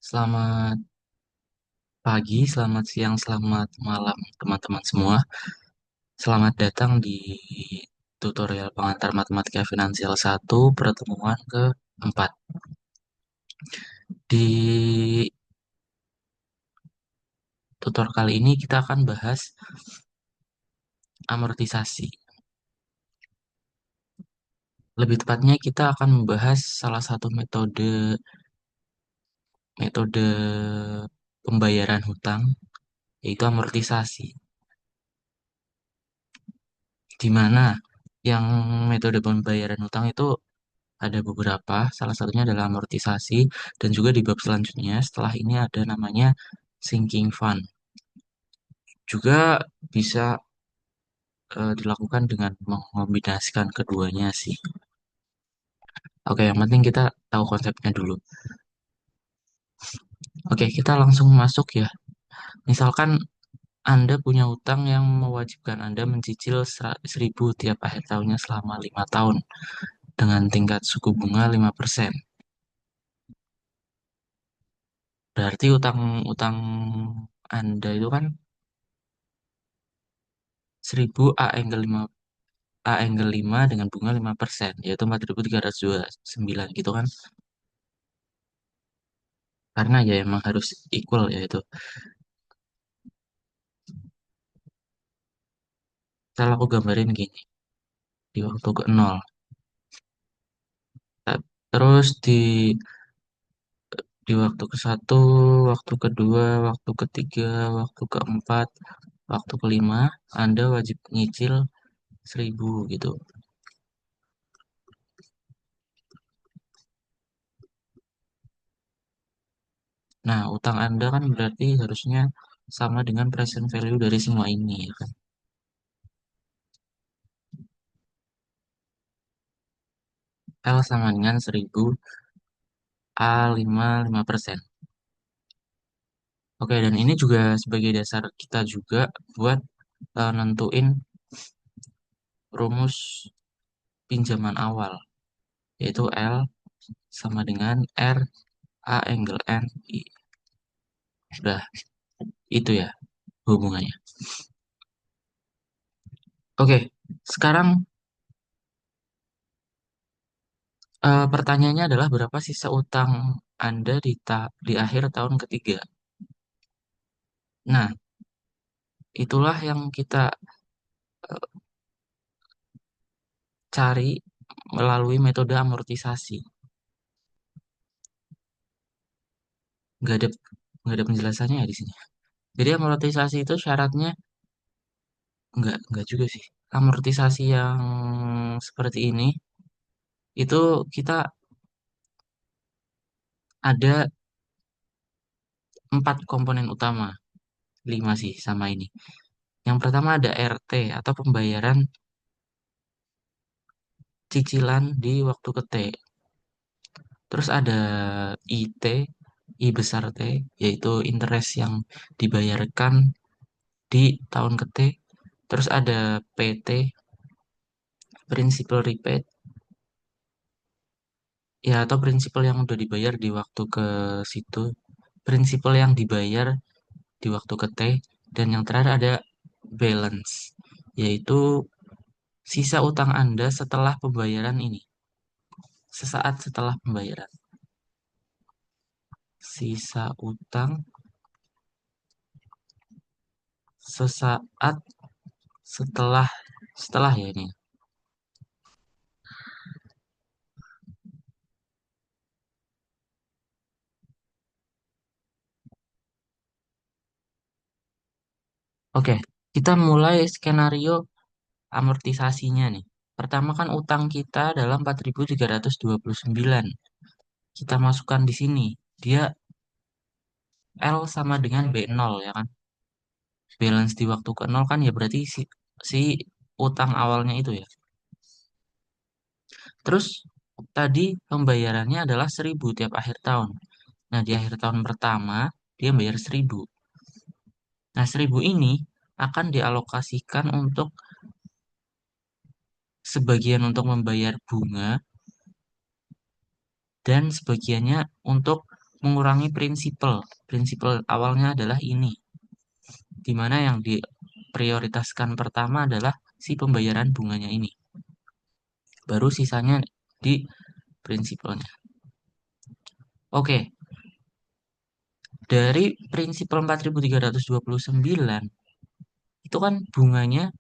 Selamat pagi, selamat siang, selamat malam teman-teman semua. Selamat datang di tutorial pengantar matematika finansial 1 pertemuan keempat. Di tutor kali ini kita akan bahas amortisasi. Lebih tepatnya kita akan membahas salah satu metode pembayaran hutang, yaitu amortisasi. Di mana yang metode pembayaran hutang itu ada beberapa, salah satunya adalah amortisasi, dan juga di bab selanjutnya setelah ini ada namanya sinking fund. Juga bisa dilakukan dengan mengombinasikan keduanya sih. Oke, yang penting kita tahu konsepnya dulu. Oke, kita langsung masuk ya. Misalkan Anda punya utang yang mewajibkan Anda mencicil 1.000 tiap akhir tahunnya selama 5 tahun dengan tingkat suku bunga 5%. Berarti utang-utang Anda itu kan 1000 A angle 5 dengan bunga 5%, yaitu 4.329 gitu kan. Karena ya emang harus equal ya itu. Kalau aku gambarin gini, di waktu ke 0. Terus di waktu ke satu, waktu kedua, waktu ketiga, waktu keempat, waktu kelima, Anda wajib nyicil 1.000 gitu. Nah, utang Anda kan berarti harusnya sama dengan present value dari semua ini ya kan. L sama dengan 1.000 A 5% Oke, dan ini juga sebagai dasar kita juga buat nentuin rumus pinjaman awal, yaitu L sama dengan R A angle N I. Sudah, itu ya hubungannya. Oke, sekarang pertanyaannya adalah berapa sisa utang Anda di akhir tahun ketiga. Nah, itulah yang kita cari melalui metode amortisasi. Nggak ada, nggak ada penjelasannya ya di sini. Jadi amortisasi itu syaratnya nggak juga sih. Amortisasi yang seperti ini itu kita ada 4 komponen utama, 5 sih sama ini. Yang pertama ada RT atau pembayaran cicilan di waktu ke T. Terus ada IT, I besar T, yaitu interest yang dibayarkan di tahun ke T. Terus ada PT, principal repaid, ya atau prinsipal yang udah dibayar di waktu ke situ. Prinsipal yang dibayar di waktu ke T. Dan yang terakhir ada balance, yaitu sisa utang Anda setelah pembayaran ini. Sesaat setelah pembayaran. Sisa utang sesaat setelah setelah ya ini. Oke, kita mulai skenario amortisasinya nih. Pertama kan utang kita adalah 4.329. Kita masukkan di sini. Dia L sama dengan B0 ya kan. Balance di waktu ke 0 kan ya berarti si utang awalnya itu ya. Terus tadi pembayarannya adalah 1.000 tiap akhir tahun. Nah, di akhir tahun pertama dia bayar 1.000. Nah, 1.000 ini akan dialokasikan untuk sebagian untuk membayar bunga dan sebagiannya untuk mengurangi prinsipal. Prinsipal awalnya adalah ini, di mana yang diprioritaskan pertama adalah si pembayaran bunganya ini. Baru sisanya di prinsipalnya. Oke, dari prinsipal 4.329 itu kan bunganya,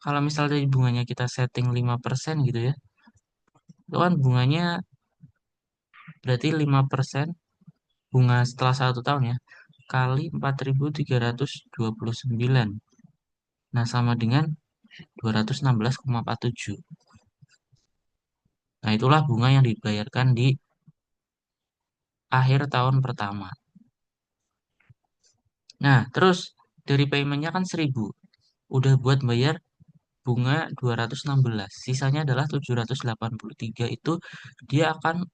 kalau misalnya bunganya kita setting 5% gitu ya, itu kan bunganya berarti 5% bunga setelah 1 tahun ya, kali 4.329. Nah, sama dengan 216,47. Nah, itulah bunga yang dibayarkan di akhir tahun pertama. Nah, terus dari paymentnya kan 1.000. Udah buat bayar bunga 216. Sisanya adalah 783. Itu dia akan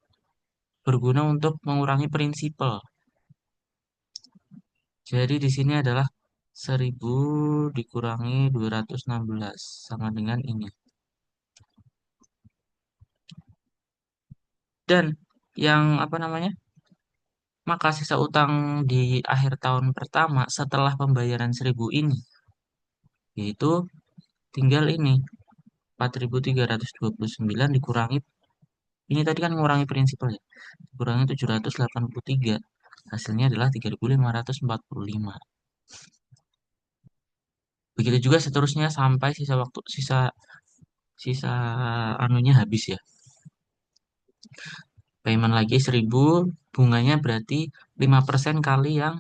berguna untuk mengurangi prinsipal. Jadi di sini adalah 1.000 dikurangi 216 sama dengan ini. Dan yang apa namanya? Maka sisa utang di akhir tahun pertama setelah pembayaran 1.000 ini yaitu tinggal ini 4.329 dikurangi, ini tadi kan mengurangi prinsipal ya. Dikurangi 783. Hasilnya adalah 3.545. Begitu juga seterusnya sampai sisa waktu sisa sisa anunya habis ya. Payment lagi 1.000, bunganya berarti 5% kali yang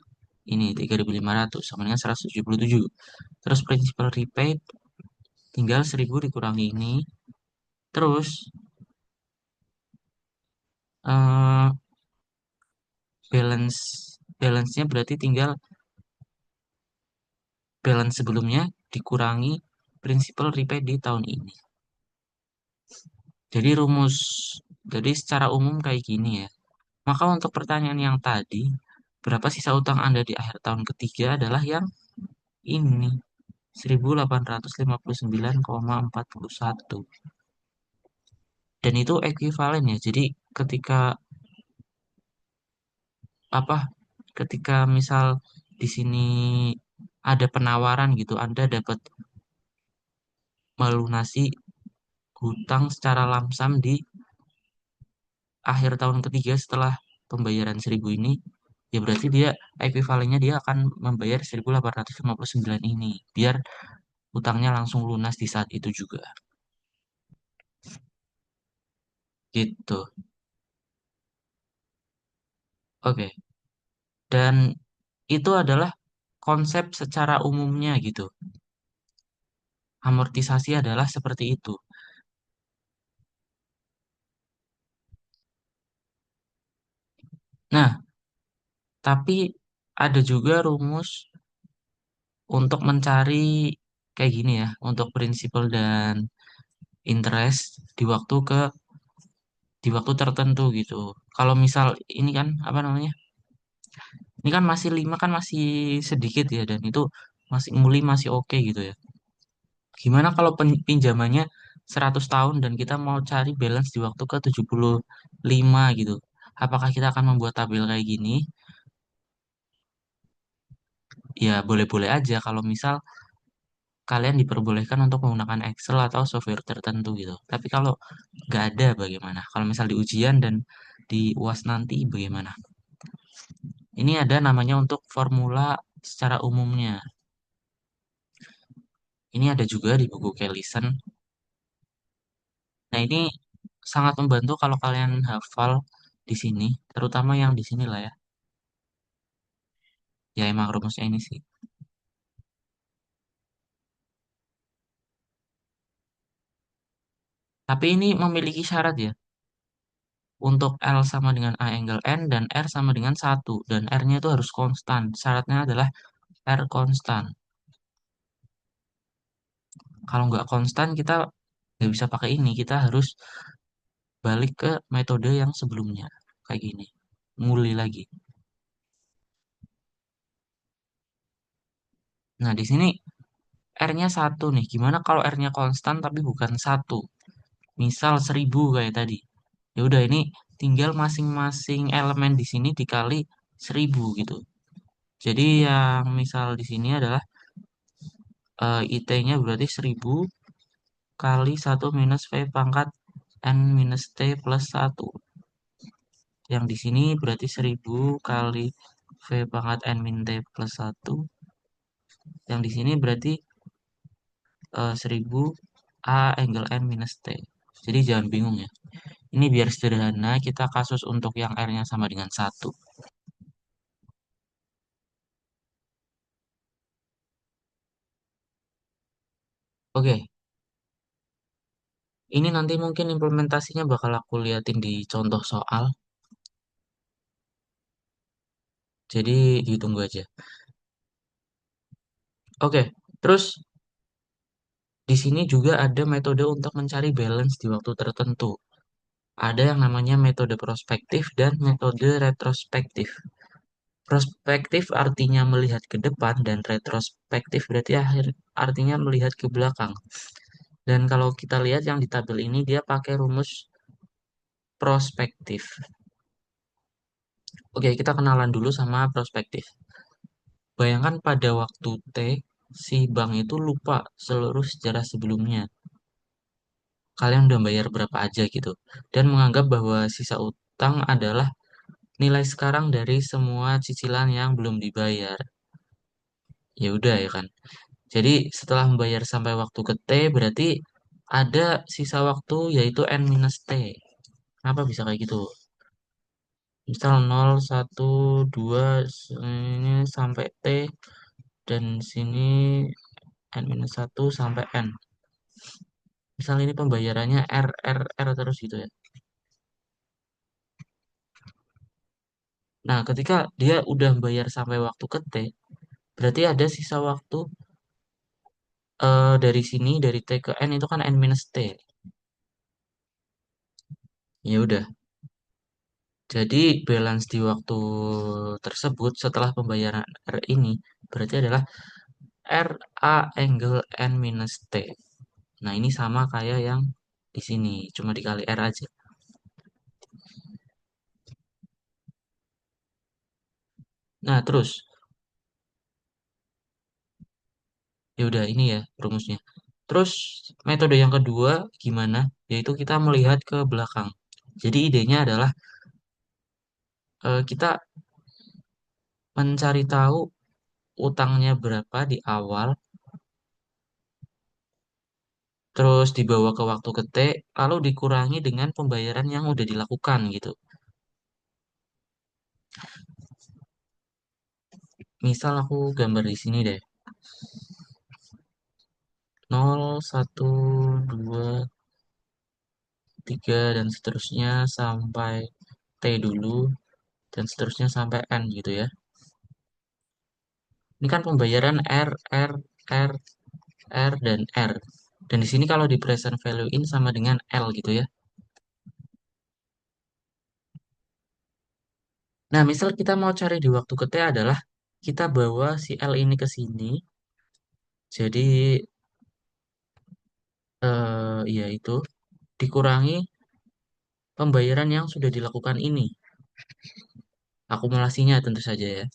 ini 3.500 sama dengan 177. Terus principal repaid tinggal 1.000 dikurangi ini. Terus eh, balance balance-nya berarti tinggal balance sebelumnya dikurangi principal repaid di tahun ini. Jadi jadi secara umum kayak gini ya. Maka untuk pertanyaan yang tadi, berapa sisa utang Anda di akhir tahun ketiga adalah yang ini, 1.859,41. Dan itu ekuivalen ya. Jadi ketika apa? Ketika misal di sini ada penawaran gitu, Anda dapat melunasi hutang secara lamsam di akhir tahun ketiga setelah pembayaran 1.000 ini, ya berarti dia ekuivalennya dia akan membayar 1.859 ini, biar utangnya langsung lunas di saat itu juga. Gitu. Oke. Dan itu adalah konsep secara umumnya gitu. Amortisasi adalah seperti itu. Nah, tapi ada juga rumus untuk mencari kayak gini ya, untuk prinsipal dan interest di waktu tertentu gitu. Kalau misal ini kan apa namanya? Ini kan masih 5 kan masih sedikit ya, dan itu masih muli masih oke gitu ya. Gimana kalau pinjamannya 100 tahun dan kita mau cari balance di waktu ke 75 gitu. Apakah kita akan membuat tabel kayak gini? Ya boleh-boleh aja kalau misal kalian diperbolehkan untuk menggunakan Excel atau software tertentu gitu. Tapi kalau nggak ada bagaimana? Kalau misal di ujian dan di UAS nanti bagaimana? Ini ada namanya untuk formula secara umumnya. Ini ada juga di buku Kellyson. Nah, ini sangat membantu kalau kalian hafal di sini, terutama yang di sini lah ya. Ya emang rumusnya ini sih. Tapi ini memiliki syarat ya. Untuk L sama dengan A angle N dan R sama dengan 1. Dan R-nya itu harus konstan. Syaratnya adalah R konstan. Kalau nggak konstan, kita nggak bisa pakai ini. Kita harus balik ke metode yang sebelumnya. Kayak gini. Nguli lagi. Nah, di sini R-nya 1 nih. Gimana kalau R-nya konstan tapi bukan 1? Misal 1.000 kayak tadi. Ya udah ini tinggal masing-masing elemen di sini dikali 1000 gitu. Jadi yang misal di sini adalah IT-nya berarti 1000 kali 1 minus V pangkat N minus T plus 1. Yang di sini berarti 1000 kali V pangkat N min T plus 1. Yang di sini berarti 1000 A angle N minus T. Jadi jangan bingung ya. Ini biar sederhana, kita kasus untuk yang R-nya sama dengan 1. Oke, ini nanti mungkin implementasinya bakal aku liatin di contoh soal. Jadi ditunggu aja. Oke, terus di sini juga ada metode untuk mencari balance di waktu tertentu. Ada yang namanya metode prospektif dan metode retrospektif. Prospektif artinya melihat ke depan dan retrospektif berarti artinya melihat ke belakang. Dan kalau kita lihat yang di tabel ini dia pakai rumus prospektif. Oke, kita kenalan dulu sama prospektif. Bayangkan pada waktu T, si bank itu lupa seluruh sejarah sebelumnya. Kalian udah bayar berapa aja gitu. Dan menganggap bahwa sisa utang adalah nilai sekarang dari semua cicilan yang belum dibayar. Ya udah ya kan. Jadi setelah membayar sampai waktu ke T berarti ada sisa waktu yaitu N minus T. Kenapa bisa kayak gitu? Misal 0, 1, 2 ini sampai T dan sini N minus 1 sampai N. Misal ini pembayarannya R terus gitu ya. Nah, ketika dia udah bayar sampai waktu ke T, berarti ada sisa waktu dari sini dari T ke N itu kan N minus T. Ya udah. Jadi balance di waktu tersebut setelah pembayaran R ini berarti adalah R A angle N minus T. Nah, ini sama kayak yang di sini, cuma dikali R aja. Nah, terus ya udah ini ya rumusnya. Terus metode yang kedua gimana? Yaitu kita melihat ke belakang. Jadi idenya adalah kita mencari tahu utangnya berapa di awal, terus dibawa ke waktu ke T, lalu dikurangi dengan pembayaran yang udah dilakukan gitu. Misal aku gambar di sini deh. 0, 1, 2, 3, dan seterusnya sampai T dulu, dan seterusnya sampai N gitu ya. Ini kan pembayaran R, dan R. Dan di sini kalau di present value in sama dengan L gitu ya. Nah, misal kita mau cari di waktu ke T adalah kita bawa si L ini ke sini. Jadi, ya itu dikurangi pembayaran yang sudah dilakukan ini. Akumulasinya tentu saja ya.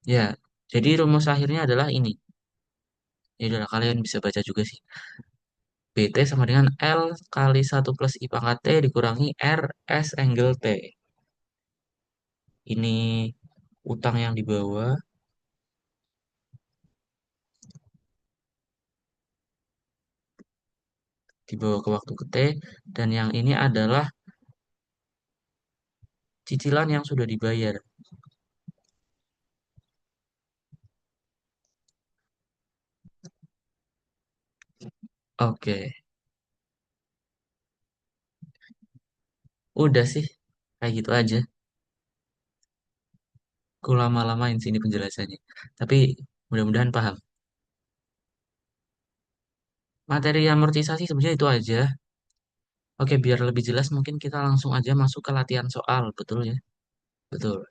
Ya, jadi rumus akhirnya adalah ini. Ya udahlah, kalian bisa baca juga sih. BT sama dengan L kali 1 plus I pangkat T dikurangi R S angle T. Ini utang yang dibawa ke waktu ke T, dan yang ini adalah cicilan yang sudah dibayar. Oke, udah sih. Kayak gitu aja. Aku lama-lamain sini penjelasannya. Tapi mudah-mudahan paham. Materi amortisasi sebenarnya itu aja. Oke, biar lebih jelas mungkin kita langsung aja masuk ke latihan soal, betul ya? Betul.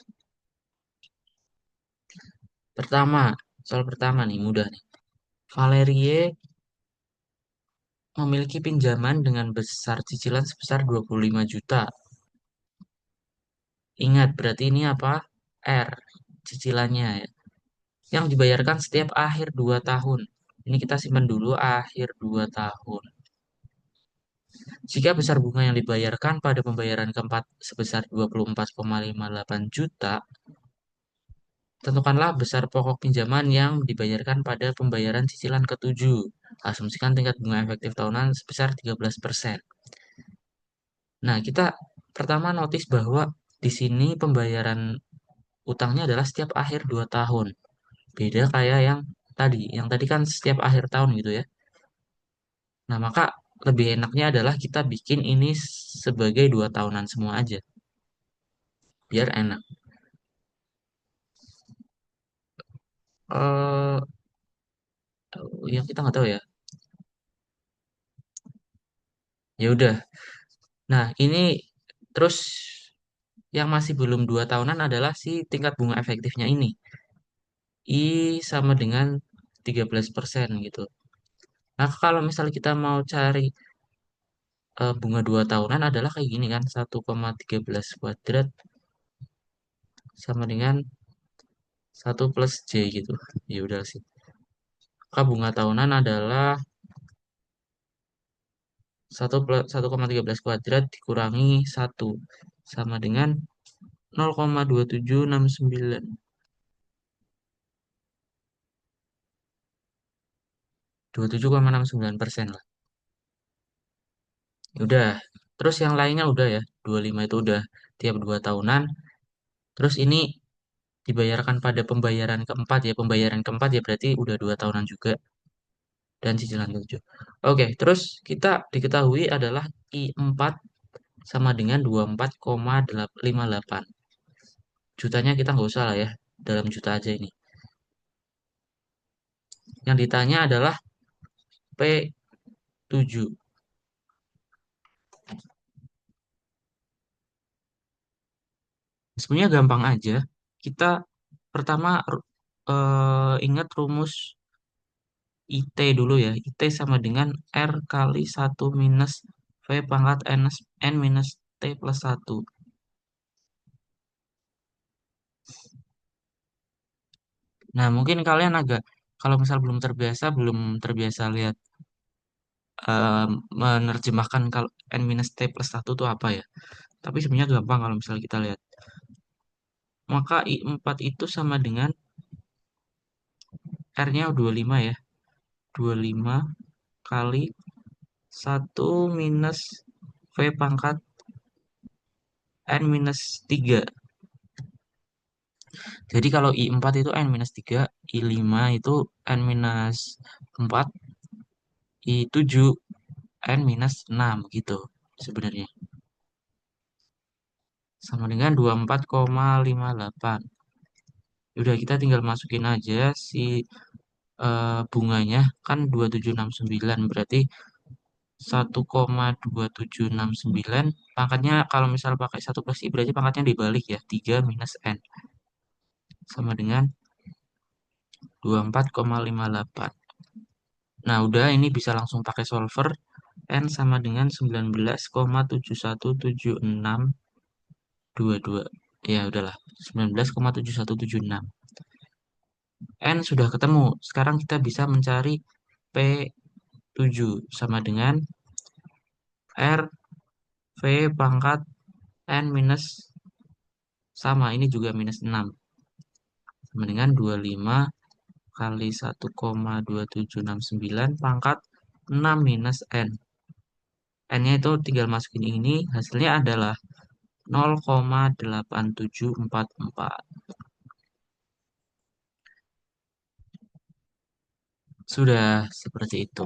Pertama, soal pertama nih, mudah nih. Valerie, memiliki pinjaman dengan besar cicilan sebesar 25 juta. Ingat, berarti ini apa? R, cicilannya ya. Yang dibayarkan setiap akhir 2 tahun. Ini kita simpan dulu akhir 2 tahun. Jika besar bunga yang dibayarkan pada pembayaran keempat sebesar 24,58 juta, tentukanlah besar pokok pinjaman yang dibayarkan pada pembayaran cicilan ketujuh. Asumsikan tingkat bunga efektif tahunan sebesar 13%. Nah, kita pertama notice bahwa di sini pembayaran utangnya adalah setiap akhir 2 tahun. Beda kayak yang tadi kan setiap akhir tahun gitu ya. Nah, maka lebih enaknya adalah kita bikin ini sebagai 2 tahunan semua aja, biar enak. Eh, yang kita nggak tahu ya. Ya udah. Nah, ini terus yang masih belum 2 tahunan adalah si tingkat bunga efektifnya ini. I sama dengan 13% gitu. Nah, kalau misalnya kita mau cari bunga 2 tahunan adalah kayak gini kan, 1,13 kuadrat sama dengan 1 plus J gitu. Ya udah sih. Maka bunga tahunan adalah 1,13 kuadrat dikurangi 1 sama dengan 0,2769. 27,69% lah. Udah. Terus yang lainnya udah ya. 25 itu udah tiap 2 tahunan. Terus ini dibayarkan pada pembayaran keempat ya. Pembayaran keempat ya berarti udah 2 tahunan juga. Dan cicilan ketujuh. Oke, terus kita diketahui adalah I4 sama dengan 24,58 jutanya, kita nggak usah lah ya, dalam juta aja ini. Yang ditanya adalah P7. Sebenarnya gampang aja. Kita pertama ingat rumus IT dulu ya. IT sama dengan R kali 1 minus V pangkat N minus T plus 1. Nah, mungkin kalian agak, kalau misal belum terbiasa lihat eh, menerjemahkan kalau N minus T plus 1 itu apa ya. Tapi sebenarnya gampang kalau misalnya kita lihat. Maka I4 itu sama dengan R-nya 25 ya. 25 kali 1 minus V pangkat N minus 3. Jadi kalau I4 itu N minus 3, I5 itu N minus 4, I7 N minus 6 gitu sebenarnya. Sama dengan 24,58. Udah, kita tinggal masukin aja si bunganya kan 2769, berarti 1,2769 pangkatnya, kalau misal pakai 1 plus I berarti pangkatnya dibalik ya, 3 minus N sama dengan 24,58. Nah, udah, ini bisa langsung pakai solver. N sama dengan 19,71762. Ya, udahlah. 19,71776. N sudah ketemu. Sekarang kita bisa mencari P7 sama dengan R V pangkat N minus, sama, ini juga minus 6. Sama dengan 25 kali 1,2769 pangkat 6 minus N. N-nya itu tinggal masukin ini, hasilnya adalah 0,8744. Sudah seperti itu.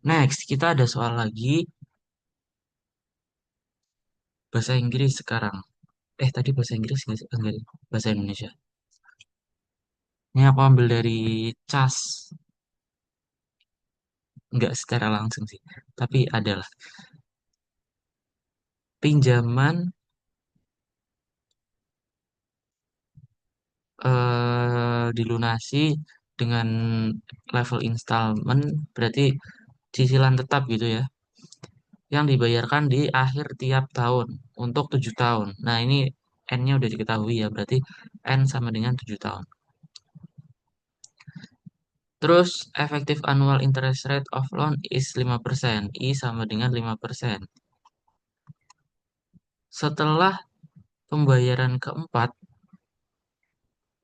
Next, kita ada soal lagi bahasa Inggris sekarang. Tadi bahasa Inggris nggak sih? Enggak, bahasa Indonesia. Ini aku ambil dari CAS, nggak secara langsung sih, tapi adalah pinjaman dilunasi dengan level installment, berarti cicilan tetap gitu ya, yang dibayarkan di akhir tiap tahun untuk 7 tahun. Nah, ini N-nya udah diketahui ya, berarti N sama dengan 7 tahun. Terus, effective annual interest rate of loan is 5%. I sama dengan 5%. Setelah pembayaran keempat,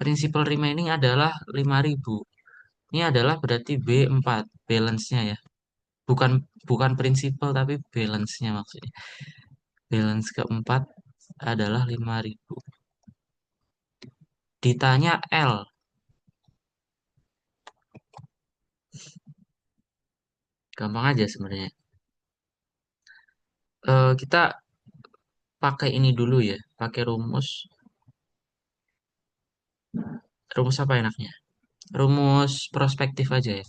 principal remaining adalah 5.000. Ini adalah berarti B4, balance-nya ya. Bukan bukan principal tapi balance-nya maksudnya. Balance keempat adalah 5.000. Ditanya L, gampang aja sebenarnya. Kita pakai ini dulu ya, pakai rumus. Rumus apa enaknya? Rumus prospektif aja ya.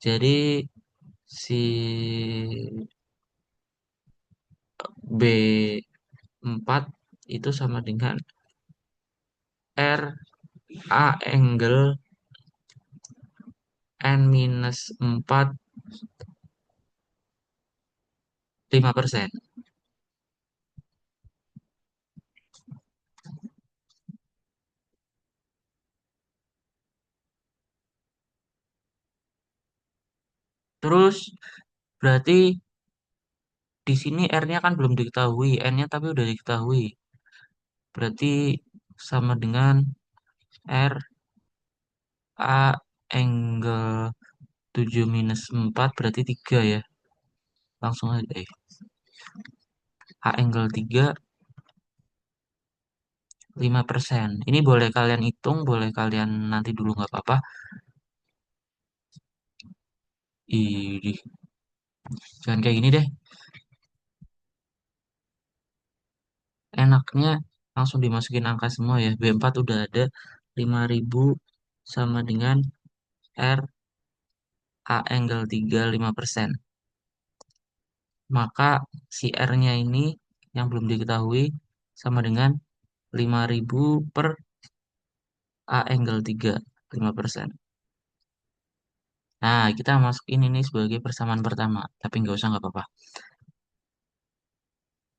Jadi si B4 itu sama dengan R A angle N minus 4 5%. Terus berarti di sini R-nya kan belum diketahui, N-nya tapi udah diketahui. Berarti sama dengan R A angle 7 minus 4 berarti 3 ya. Langsung aja. A angle 3 5%. Ini boleh kalian hitung, boleh kalian nanti dulu nggak apa-apa. Ih, jangan kayak gini deh. Enaknya langsung dimasukin angka semua ya. B4 udah ada 5.000 sama dengan R A angle 3 5%. Maka si R-nya ini yang belum diketahui sama dengan 5.000 per A angle 3 5%. Nah, kita masukin ini sebagai persamaan pertama, tapi nggak usah nggak apa-apa.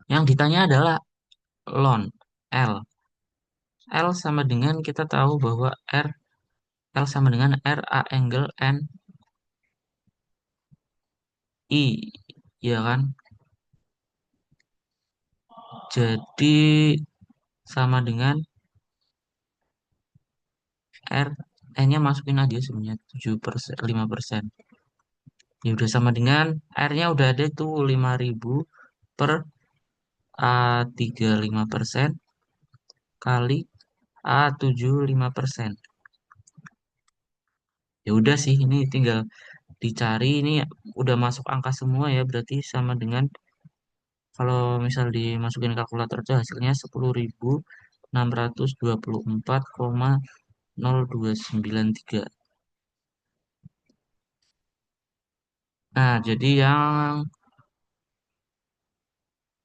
Yang ditanya adalah loan L. L sama dengan kita tahu bahwa L sama dengan R A angle N I, ya kan? Jadi sama dengan R, N-nya masukin aja sebenarnya 7%, 5%. Ya udah sama dengan R-nya udah ada tuh 5.000 per A 35% kali A 75%. Ya udah sih, ini tinggal dicari, ini udah masuk angka semua ya, berarti sama dengan kalau misal dimasukin kalkulator itu hasilnya 10.624,0293. Nah, jadi yang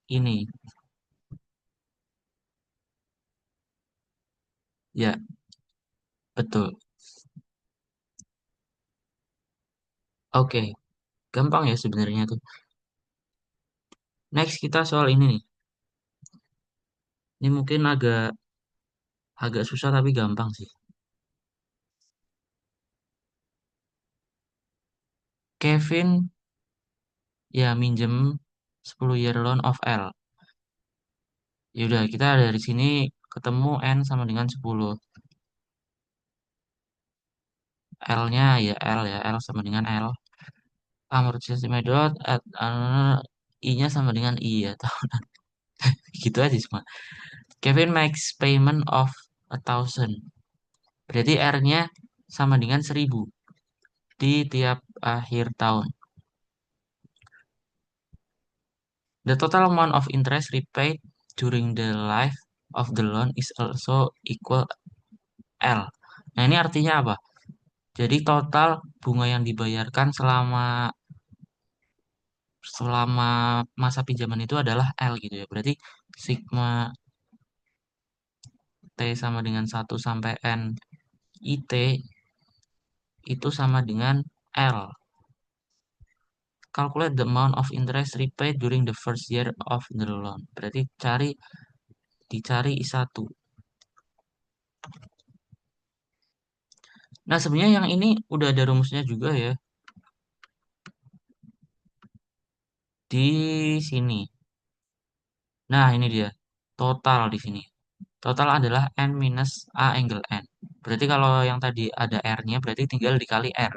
ini ya betul. Oke, gampang ya sebenarnya tuh. Next kita soal ini nih. Ini mungkin agak agak susah tapi gampang sih. Kevin ya minjem 10 year loan of L. Yaudah, kita dari sini ketemu N sama dengan 10. L-nya ya L ya, L sama dengan L. Amortisasi medot, I-nya sama dengan I ya. Gitu aja semua. Kevin makes payment of 1,000. Berarti R-nya sama dengan 1.000 di tiap akhir tahun. The total amount of interest repaid during the life of the loan is also equal L. Nah, ini artinya apa? Jadi total bunga yang dibayarkan selama selama masa pinjaman itu adalah L gitu ya. Berarti sigma T sama dengan 1 sampai N IT itu sama dengan L. calculate the amount of interest repaid during the first year of the loan. Berarti dicari I1. Nah, sebenarnya yang ini udah ada rumusnya juga ya di sini. Nah, ini dia. Total di sini. Total adalah N minus A angle N. Berarti kalau yang tadi ada R-nya, berarti tinggal dikali R.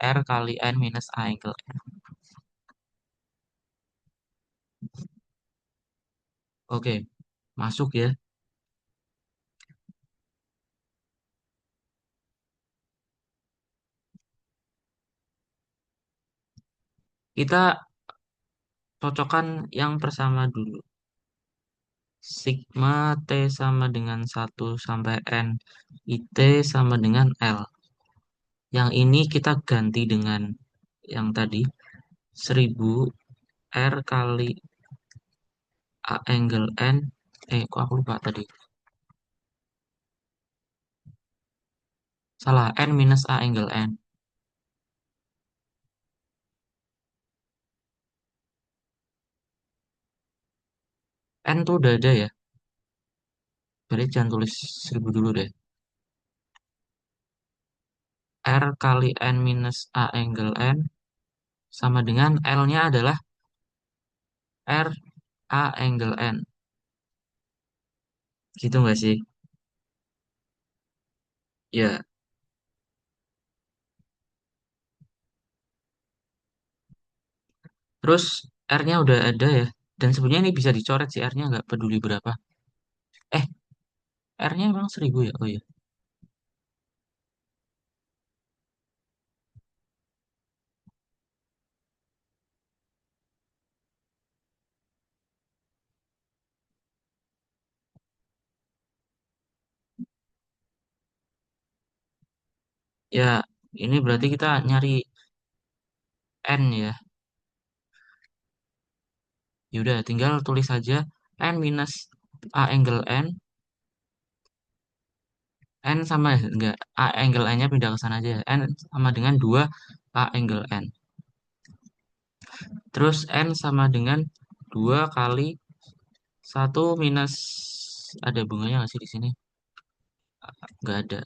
R kali N minus A angle N. Oke, masuk ya. Kita cocokkan yang pertama dulu. Sigma T sama dengan 1 sampai N. IT sama dengan L. Yang ini kita ganti dengan yang tadi. 1000 R kali A angle N. Kok aku lupa tadi? Salah, N minus A angle N. N tuh udah ada ya. Berarti jangan tulis 1000 dulu deh. R kali N minus A angle N sama dengan L-nya adalah R A angle N. Gitu nggak sih? Ya. Terus R-nya udah ada ya. Dan sebenarnya ini bisa dicoret sih R-nya nggak peduli berapa. Eh, R-nya emang 1000 ya? Oh iya. Ya, ini berarti kita nyari N ya. Yaudah, tinggal tulis saja N minus A angle N. N sama enggak. A angle N-nya pindah ke sana aja. N sama dengan 2 A angle N. Terus N sama dengan 2 kali 1 minus, ada bunganya nggak sih di sini? Nggak ada.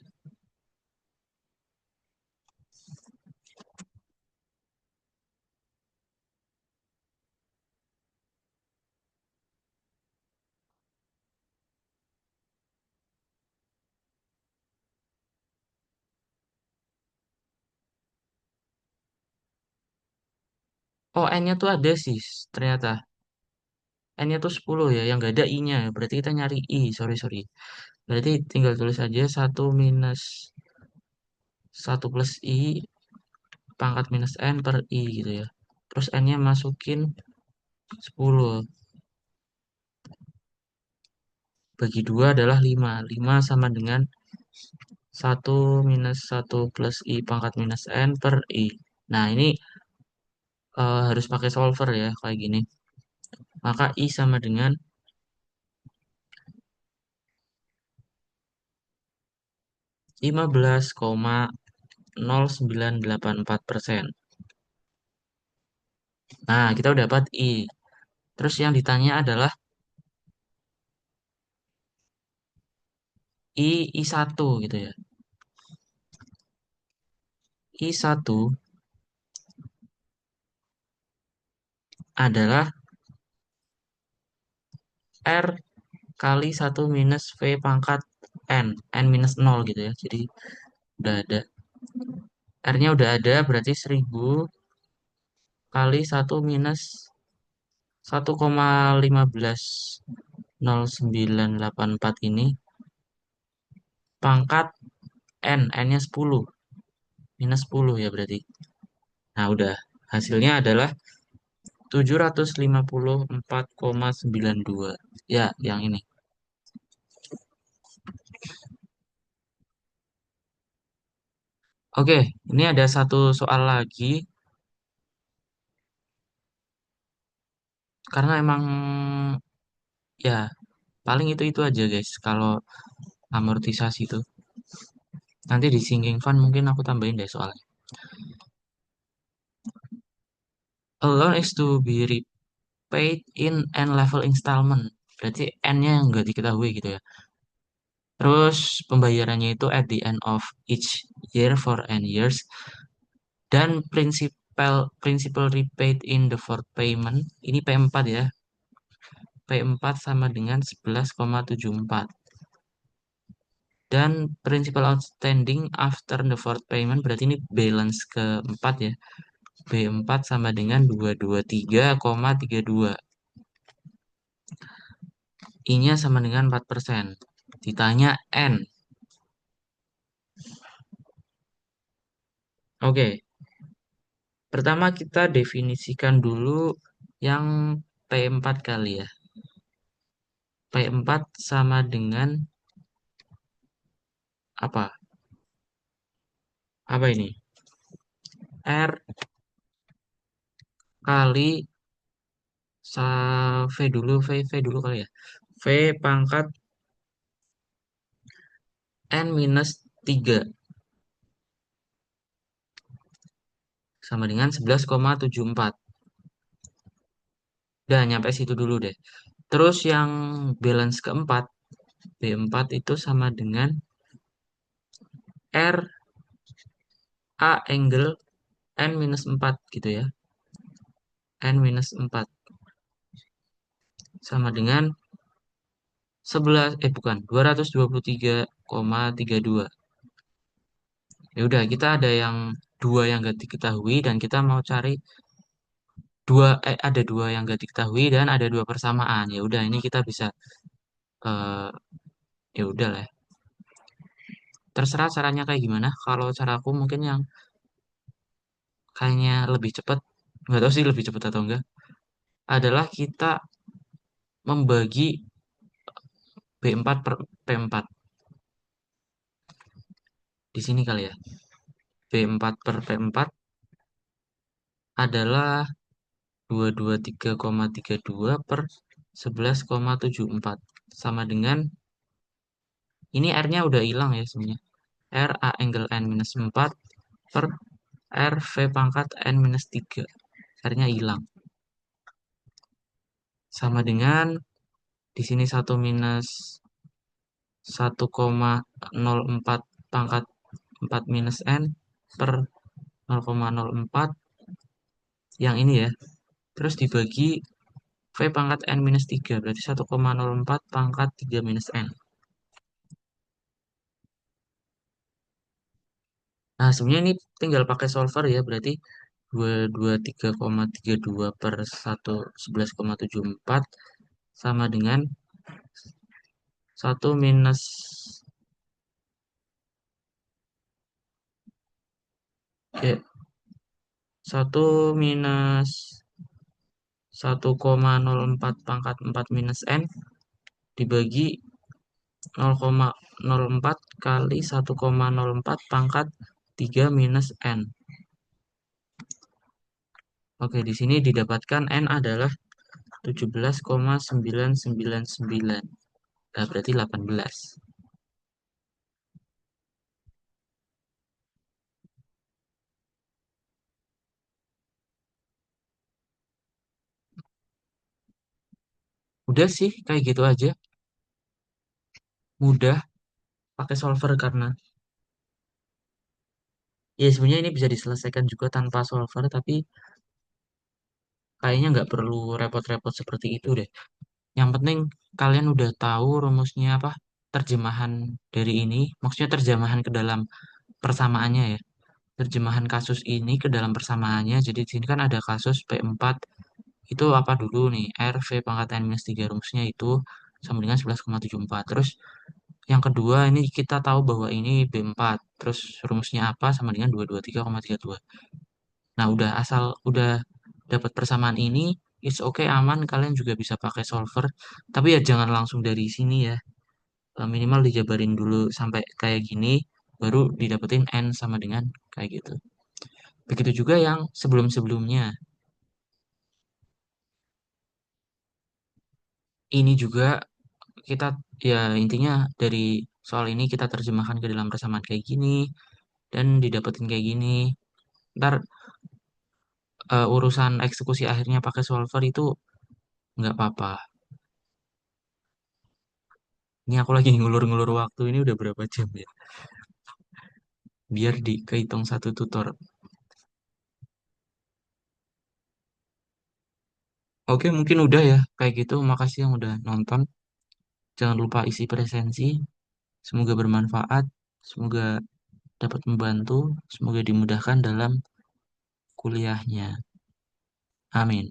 Oh, N-nya tuh ada sih ternyata. N-nya tuh 10 ya, yang nggak ada I-nya. Berarti kita nyari I, sorry. Berarti tinggal tulis aja 1 minus 1 plus I pangkat minus N per I gitu ya. Terus N-nya masukin 10. Bagi 2 adalah 5. 5 sama dengan 1 minus 1 plus I pangkat minus N per I. Nah, ini harus pakai solver ya, kayak gini. Maka I sama dengan 15,0984%. Nah, kita udah dapat I. Terus yang ditanya adalah I1 gitu ya. I1 adalah R kali 1 minus V pangkat N minus 0 gitu ya. Jadi udah ada. R-nya udah ada, berarti 1000 kali 1 minus 1,15094 ini pangkat N-nya 10. Minus 10 ya berarti. Nah, udah. Hasilnya adalah 754,92. Ya, yang ini. Oke, ini ada satu soal lagi. Karena emang ya paling itu aja guys. Kalau amortisasi itu. Nanti di sinking fund mungkin aku tambahin deh soalnya. A loan is to be repaid in n level installment. Berarti n-nya yang nggak diketahui gitu ya. Terus pembayarannya itu at the end of each year for n years. Dan principal repaid in the fourth payment. Ini P4 ya. P4 sama dengan 11,74. Dan principal outstanding after the fourth payment berarti ini balance keempat ya. B4 sama dengan 223,32. I-nya sama dengan 4%. Ditanya N. Oke, pertama kita definisikan dulu yang P4 kali ya. P4 sama dengan apa? Apa ini? R kali V dulu, V dulu kali ya. V pangkat N minus 3 sama dengan 11,74. Udah nyampe situ dulu deh. Terus yang balance keempat, B4 itu sama dengan R A angle N minus 4 gitu ya. N minus 4 sama dengan 11, bukan, 223,32. Ya udah, kita ada yang dua yang gak diketahui dan kita mau cari ada dua yang gak diketahui dan ada dua persamaan. Ya udah, ini kita bisa eh ya udah lah. Terserah caranya kayak gimana. Kalau cara aku mungkin yang kayaknya lebih cepat, nggak tahu sih lebih cepat atau enggak, adalah kita membagi B4 per P4 di sini kali ya. B4 per P4 adalah 223,32 per 11,74 sama dengan ini R-nya udah hilang ya sebenarnya. R A angle N minus 4 per R V pangkat N minus 3. R-nya hilang. Sama dengan di sini 1 minus 1,04 pangkat 4 minus N per 0,04 yang ini ya. Terus dibagi V pangkat N minus 3 berarti 1,04 pangkat 3 minus N. Nah, sebenarnya ini tinggal pakai solver ya, berarti 223,32 per 11,74 sama dengan 1 minus 1 minus 1,04 pangkat 4 minus N dibagi 0,04 kali 1,04 pangkat 3 minus N. Oke, di sini didapatkan N adalah 17,999. Nah, berarti 18. Udah sih, kayak gitu aja. Mudah pakai solver karena ya sebenarnya ini bisa diselesaikan juga tanpa solver, tapi kayaknya nggak perlu repot-repot seperti itu deh. Yang penting kalian udah tahu rumusnya apa, terjemahan dari ini, maksudnya terjemahan ke dalam persamaannya ya. Terjemahan kasus ini ke dalam persamaannya. Jadi di sini kan ada kasus P4 itu apa dulu nih? R V pangkat N minus 3 rumusnya itu sama dengan 11,74. Terus yang kedua ini kita tahu bahwa ini B4. Terus rumusnya apa sama dengan 223,32. Nah, udah dapat persamaan ini, it's okay aman, kalian juga bisa pakai solver. Tapi ya jangan langsung dari sini ya. Minimal dijabarin dulu sampai kayak gini, baru didapetin N sama dengan kayak gitu. Begitu juga yang sebelum-sebelumnya. Ini juga kita ya intinya dari soal ini kita terjemahkan ke dalam persamaan kayak gini dan didapetin kayak gini. Ntar urusan eksekusi akhirnya pakai solver itu nggak apa-apa. Ini aku lagi ngulur-ngulur waktu ini udah berapa jam ya? Biar kehitung satu tutor. Oke, mungkin udah ya. Kayak gitu, makasih yang udah nonton. Jangan lupa isi presensi. Semoga bermanfaat. Semoga dapat membantu. Semoga dimudahkan dalam kuliahnya. Amin.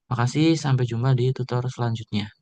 Makasih, sampai jumpa di tutor selanjutnya.